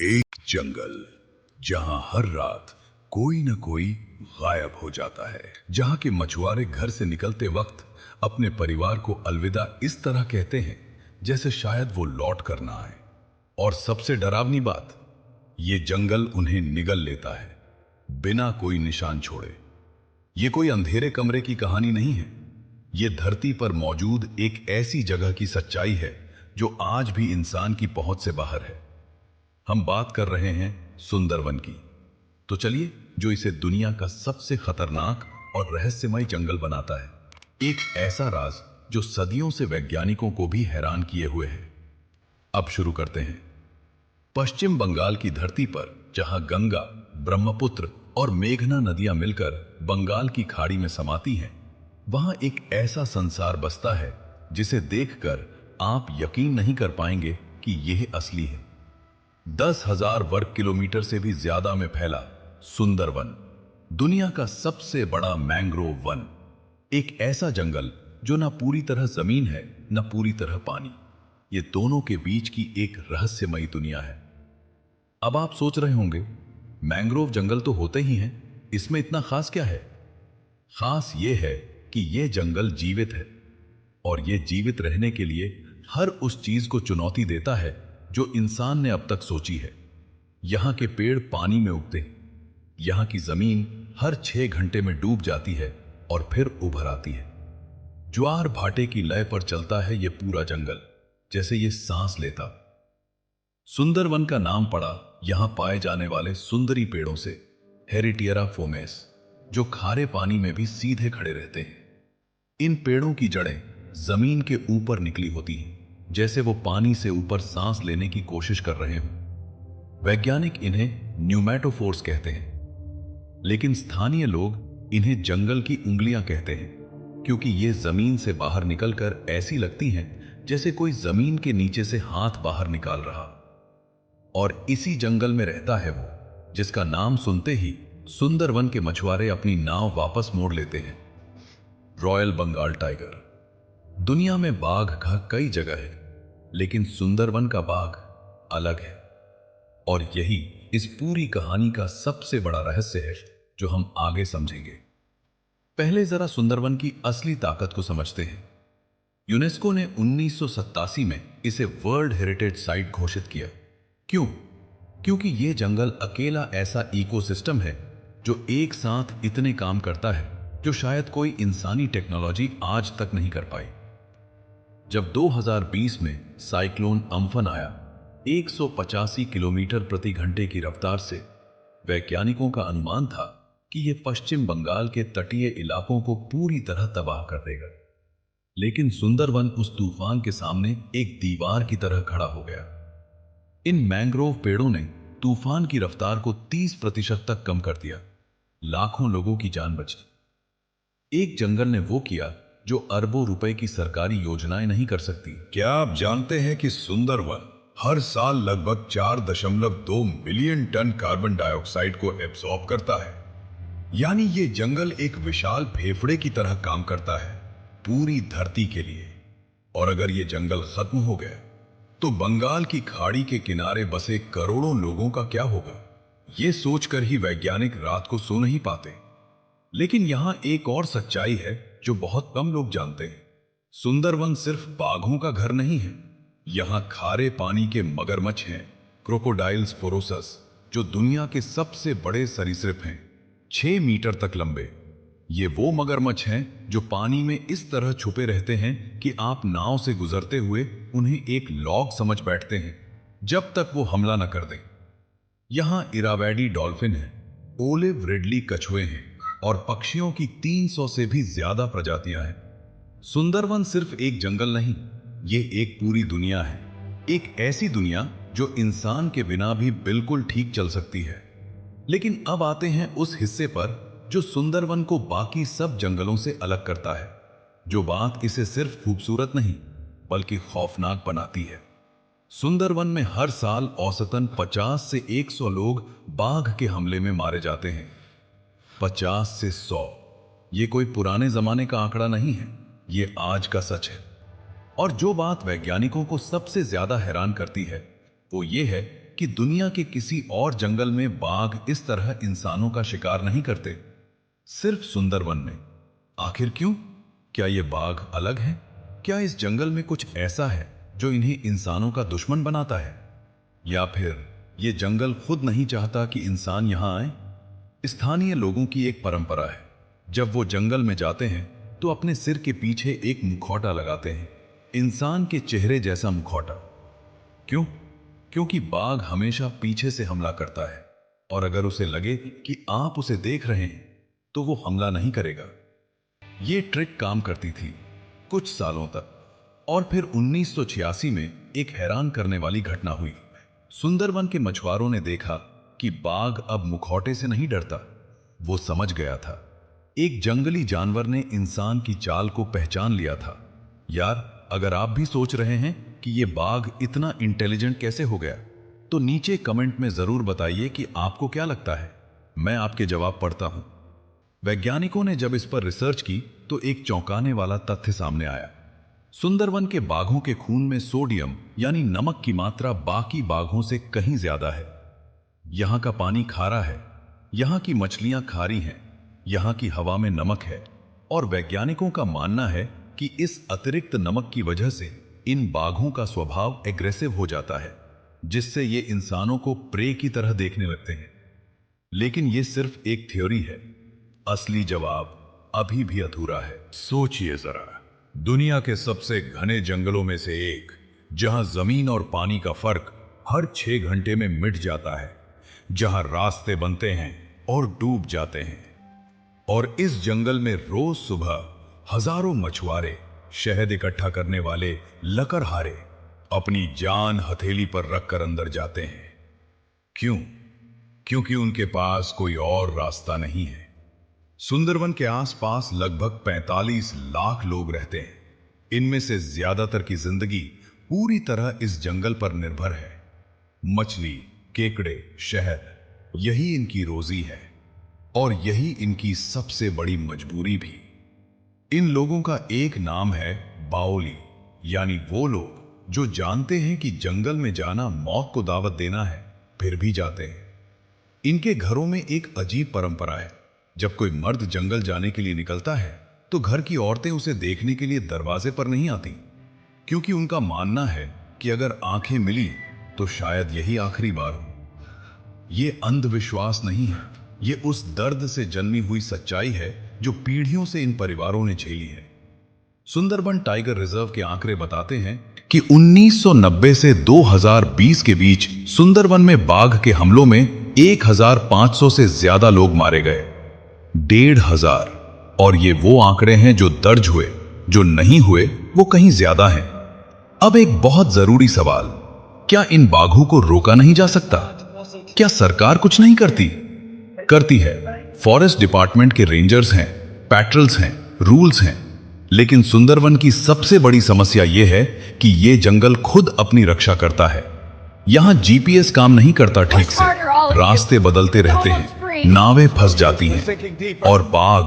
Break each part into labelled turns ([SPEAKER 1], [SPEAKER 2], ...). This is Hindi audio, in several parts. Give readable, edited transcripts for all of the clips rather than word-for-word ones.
[SPEAKER 1] एक जंगल जहां हर रात कोई न कोई गायब हो जाता है, जहां के मछुआरे घर से निकलते वक्त अपने परिवार को अलविदा इस तरह कहते हैं जैसे शायद वो लौट कर ना आए। और सबसे डरावनी बात, ये जंगल उन्हें निगल लेता है बिना कोई निशान छोड़े। ये कोई अंधेरे कमरे की कहानी नहीं है, ये धरती पर मौजूद एक ऐसी जगह की सच्चाई है जो आज भी इंसान की पहुंच से बाहर है। हम बात कर रहे हैं सुंदरवन की। तो चलिए, जो इसे दुनिया का सबसे खतरनाक और रहस्यमय जंगल बनाता है, एक ऐसा राज जो सदियों से वैज्ञानिकों को भी हैरान किए हुए है। अब शुरू करते हैं। पश्चिम बंगाल की धरती पर जहां गंगा, ब्रह्मपुत्र और मेघना नदियां मिलकर बंगाल की खाड़ी में समाती हैं, वहां एक ऐसा संसार बसता है जिसे देखकर आप यकीन नहीं कर पाएंगे कि यह असली है। 10,000 वर्ग किलोमीटर से भी ज्यादा में फैला सुंदरवन, दुनिया का सबसे बड़ा मैंग्रोव वन, एक ऐसा जंगल जो ना पूरी तरह जमीन है न पूरी तरह पानी। ये दोनों के बीच की एक रहस्यमयी दुनिया है। अब आप सोच रहे होंगे, मैंग्रोव जंगल तो होते ही हैं, इसमें इतना खास क्या है? खास ये है कि ये जंगल जीवित है, और ये जीवित रहने के लिए हर उस चीज को चुनौती देता है जो इंसान ने अब तक सोची है। यहां के पेड़ पानी में उगते हैं, यहां की जमीन हर 6 घंटे में डूब जाती है और फिर उभर आती है। ज्वार भाटे की लय पर चलता है ये पूरा जंगल, जैसे ये सांस लेता। सुंदरवन का नाम पड़ा यहां पाए जाने वाले सुंदरी पेड़ों से, हेरिटियरा फोमेस, जो खारे पानी में भी सीधे खड़े रहते हैं। इन पेड़ों की जड़ें जमीन के ऊपर निकली होती हैं, जैसे वो पानी से ऊपर सांस लेने की कोशिश कर रहे हों। वैज्ञानिक इन्हें न्यूमैटोफोर्स कहते हैं, लेकिन स्थानीय लोग इन्हें जंगल की उंगलियां कहते हैं, क्योंकि ये जमीन से बाहर निकलकर ऐसी लगती हैं जैसे कोई जमीन के नीचे से हाथ बाहर निकाल रहा। और इसी जंगल में रहता है वो जिसका नाम सुनते ही सुंदरवन के मछुआरे अपनी नाव वापस मोड़ लेते हैं, रॉयल बंगाल टाइगर। दुनिया में बाघ का कई जगह है, लेकिन सुंदरवन का बाघ अलग है। और यही इस पूरी कहानी का सबसे बड़ा रहस्य है जो हम आगे समझेंगे। पहले जरा सुंदरवन की असली ताकत को समझते हैं। यूनेस्को ने 1987 में इसे वर्ल्ड हेरिटेज साइट घोषित किया। क्यों? क्योंकि यह जंगल अकेला ऐसा इकोसिस्टम है जो एक साथ इतने काम करता है जो शायद कोई इंसानी टेक्नोलॉजी आज तक नहीं कर पाई। जब 2020 में साइक्लोन अम्फन आया, 185 किलोमीटर प्रति घंटे की रफ्तार से, वैज्ञानिकों का अनुमान था कि यह पश्चिम बंगाल के तटीय इलाकों को पूरी तरह तबाह कर देगा। लेकिन सुंदरवन उस तूफान के सामने एक दीवार की तरह खड़ा हो गया। इन मैंग्रोव पेड़ों ने तूफान की रफ्तार को 30% तक कम कर दिया। लाखों लोगों की जान बची। एक जंगल ने वो किया जो अरबों रुपए की सरकारी योजनाएं नहीं कर सकती। क्या आप जानते हैं कि सुंदरवन हर साल लगभग 4.2 मिलियन टन कार्बन डाइऑक्साइड को एब्सॉर्ब करता है? यानी ये जंगल एक विशाल फेफड़े की तरह काम करता है पूरी धरती के लिए। और अगर ये जंगल खत्म हो गया तो बंगाल की खाड़ी के किनारे बसे करोड़ों लोगों का क्या होगा? ये सोचकर ही वैज्ञानिक रात को सो नहीं पाते। लेकिन यहां एक और सच्चाई है जो बहुत कम लोग जानते हैं। सुंदरवन सिर्फ बाघों का घर नहीं है। यहां खारे पानी के मगरमच्छ हैं, क्रोकोडाइल्स फोरोसस, जो दुनिया के सबसे बड़े सरीसृप हैं, 6 मीटर तक लंबे। ये वो मगरमच्छ हैं जो पानी में इस तरह छुपे रहते हैं कि आप नाव से गुजरते हुए उन्हें एक लॉग समझ बैठते हैं, जब तक वो हमला न कर दें। यहां इरावैडी डॉल्फिन है, ओलिव रिडली कछुए हैं, और पक्षियों की 300 से भी ज्यादा प्रजातियां हैं। सुंदरवन सिर्फ एक जंगल नहीं, ये एक पूरी दुनिया है। एक ऐसी दुनिया जो इंसान के बिना भी बिल्कुल ठीक चल सकती है। लेकिन अब आते हैं उस हिस्से पर जो सुंदरवन को बाकी सब जंगलों से अलग करता है, जो बात इसे सिर्फ खूबसूरत नहीं बल्कि खौफनाक बनाती है। सुंदरवन में हर साल औसतन 50 से 100 लोग बाघ के हमले में मारे जाते हैं। 50 से 100, ये कोई पुराने जमाने का आंकड़ा नहीं है, ये आज का सच है। और जो बात वैज्ञानिकों को सबसे ज्यादा हैरान करती है वो ये है कि दुनिया के किसी और जंगल में बाघ इस तरह इंसानों का शिकार नहीं करते, सिर्फ सुंदरवन में। आखिर क्यों? क्या ये बाघ अलग हैं? क्या इस जंगल में कुछ ऐसा है जो इन्हें इंसानों का दुश्मन बनाता है? या फिर ये जंगल खुद नहीं चाहता कि इंसान यहां आए? स्थानीय लोगों की एक परंपरा है, जब वो जंगल में जाते हैं तो अपने सिर के पीछे एक मुखौटा लगाते हैं, इंसान के चेहरे जैसा मुखौटा। क्यों? क्योंकि बाघ हमेशा पीछे से हमला करता है, और अगर उसे लगे कि आप उसे देख रहे हैं तो वो हमला नहीं करेगा। ये ट्रिक काम करती थी कुछ सालों तक, और फिर 1986 में एक हैरान करने वाली घटना हुई। सुंदरवन के मछुआरों ने देखा कि बाघ अब मुखौटे से नहीं डरता। वो समझ गया था, एक जंगली जानवर ने इंसान की चाल को पहचान लिया था। यार, अगर आप भी सोच रहे हैं कि ये बाघ इतना इंटेलिजेंट कैसे हो गया, तो नीचे कमेंट में जरूर बताइए कि आपको क्या लगता है। मैं आपके जवाब पढ़ता हूं। वैज्ञानिकों ने जब इस पर रिसर्च की तो एक चौंकाने वाला तथ्य सामने आया। सुंदरवन के बाघों के खून में सोडियम यानी नमक की मात्रा बाकी बाघों से कहीं ज्यादा है। यहां का पानी खारा है, यहां की मछलियां खारी हैं, यहां की हवा में नमक है, और वैज्ञानिकों का मानना है कि इस अतिरिक्त नमक की वजह से इन बाघों का स्वभाव एग्रेसिव हो जाता है, जिससे ये इंसानों को प्रे की तरह देखने लगते हैं। लेकिन ये सिर्फ एक थ्योरी है, असली जवाब अभी भी अधूरा है। सोचिए जरा, दुनिया के सबसे घने जंगलों में से एक, जहां जमीन और पानी का फर्क हर 6 घंटे में मिट जाता है, जहां रास्ते बनते हैं और डूब जाते हैं, और इस जंगल में रोज सुबह हजारों मछुआरे, शहद इकट्ठा करने वाले लकड़हारे अपनी जान हथेली पर रखकर अंदर जाते हैं। क्यों? क्योंकि उनके पास कोई और रास्ता नहीं है। सुंदरवन के आसपास लगभग 45 लाख लोग रहते हैं। इनमें से ज्यादातर की जिंदगी पूरी तरह इस जंगल पर निर्भर है। मछली, केकड़े, शहद, यही इनकी रोजी है, और यही इनकी सबसे बड़ी मजबूरी भी। इन लोगों का एक नाम है बाओली, यानी वो लोग जो जानते हैं कि जंगल में जाना मौत को दावत देना है, फिर भी जाते हैं। इनके घरों में एक अजीब परंपरा है। जब कोई मर्द जंगल जाने के लिए निकलता है तो घर की औरतें उसे देखने के लिए दरवाजे पर नहीं आती, क्योंकि उनका मानना है कि अगर आंखें मिली तो शायद यही आखिरी बार हो। ये अंधविश्वास नहीं है, ये उस दर्द से जन्मी हुई सच्चाई है जो पीढ़ियों से इन परिवारों ने झेली है। सुंदरबन टाइगर रिजर्व के आंकड़े बताते हैं कि 1990 से 2020 के बीच सुंदरवन में बाघ के हमलों में 1500 से ज्यादा लोग मारे गए। 1500, और ये वो आंकड़े हैं जो दर्ज हुए, जो नहीं हुए वो कहीं ज्यादा हैं। अब एक बहुत जरूरी सवाल, क्या इन बाघों को रोका नहीं जा सकता? क्या सरकार कुछ नहीं करती? करती है। फॉरेस्ट डिपार्टमेंट के रेंजर्स हैं, पैट्रोल्स हैं, रूल्स हैं। लेकिन सुंदरवन की सबसे बड़ी समस्या यह है कि यह जंगल खुद अपनी रक्षा करता है। यहां जीपीएस काम नहीं करता ठीक से, रास्ते बदलते रहते हैं, नावें फंस जाती हैं, और बाघ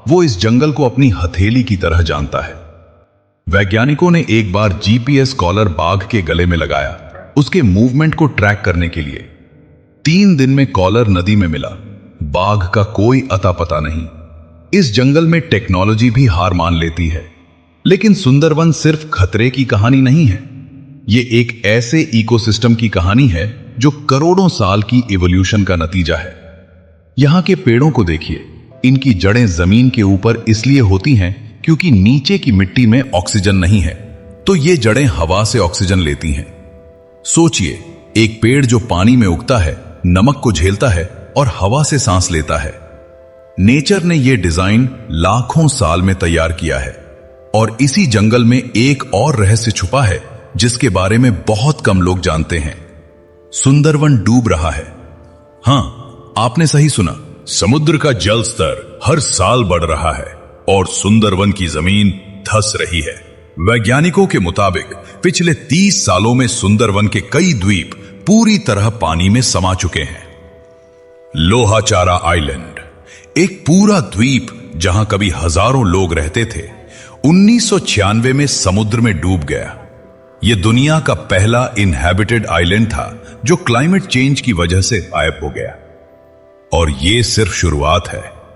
[SPEAKER 1] वो इस जंगल को अपनी हथेली की तरह जानता है। वैज्ञानिकों ने एक बार जीपीएस कॉलर बाघ के गले में लगाया, उसके मूवमेंट को ट्रैक करने के लिए। 3 दिन में कॉलर नदी में मिला। बाघ का कोई अता पता नहीं। इस जंगल में टेक्नोलॉजी भी हार मान लेती है। लेकिन सुंदरवन सिर्फ खतरे की कहानी नहीं है, ये एक ऐसे इकोसिस्टम की कहानी है जो करोड़ों साल की इवोल्यूशन का नतीजा है। यहां के पेड़ों को देखिए, इनकी जड़ें जमीन के ऊपर इसलिए होती हैं क्योंकि नीचे की मिट्टी में ऑक्सीजन नहीं है, तो ये जड़ें हवा से ऑक्सीजन लेती हैं। सोचिए, एक पेड़ जो पानी में उगता है, नमक को झेलता है और हवा से सांस लेता है। नेचर ने यह डिजाइन लाखों साल में तैयार किया है। और इसी जंगल में एक और रहस्य छुपा है जिसके बारे में बहुत कम लोग जानते हैं। सुंदरवन डूब रहा है। हां, आपने सही सुना, समुद्र का जल स्तर हर साल बढ़ रहा है और सुंदरवन की जमीन धंस रही है। वैज्ञानिकों के मुताबिक पिछले 30 सालों में सुंदरवन के कई द्वीप पूरी तरह पानी में समा चुके हैं। लोहाचारा आइलैंड, एक पूरा द्वीप जहां कभी हजारों लोग रहते थे, 1996 में समुद्र में डूब गया। यह दुनिया का पहला इनहैबिटेड आइलैंड था जो क्लाइमेट चेंज की वजह से गायब हो गया। और ये सिर्फ शुरुआत है।